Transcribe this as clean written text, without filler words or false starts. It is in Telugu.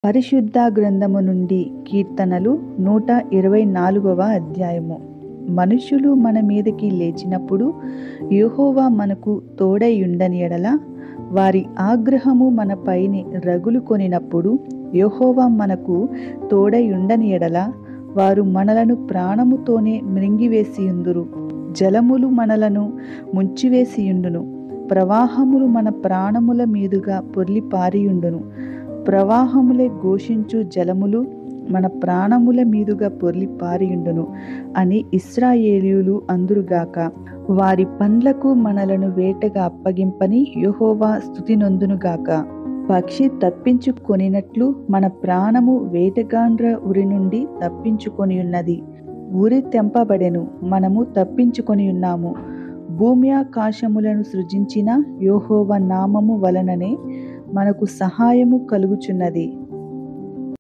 పరిశుద్ధ గ్రంథము నుండి కీర్తనలు 124వ అధ్యాయము. మనుష్యులు మన మీదకి లేచినప్పుడు యెహోవా మనకు తోడై ఉండని ఎడల, వారి ఆగ్రహము మన పైని రగులు కొనినప్పుడు యెహోవా మనకు తోడై ఉండని ఎడల, వారు మనలను ప్రాణముతోనే మృంగివేసియుందురు. జలములు మనలను ముంచివేసియుండును, ప్రవాహములు మన ప్రాణముల మీదుగా పొర్లి పారియుండును. ప్రవాహములే ఘోషించు జలములు మన ప్రాణముల మీదుగా పొర్లి పారియుండును అని ఇశ్రాయేలీయులు అందురుగాక. వారి పండ్లకు మనలను వేటగా అప్పగింపని యెహోవా స్తుతి నొందునుగాక. పక్షి తప్పించుకొనినట్లు మన ప్రాణము వేటగాండ్ర ఉరి నుండి తప్పించుకొని ఉన్నది. ఉరి తెంపబడెను, మనము తప్పించుకొని ఉన్నాము. భూమి ఆకాశములను సృజించిన యెహోవా నామము వలననే మనకు సహాయము కలుగుచున్నది.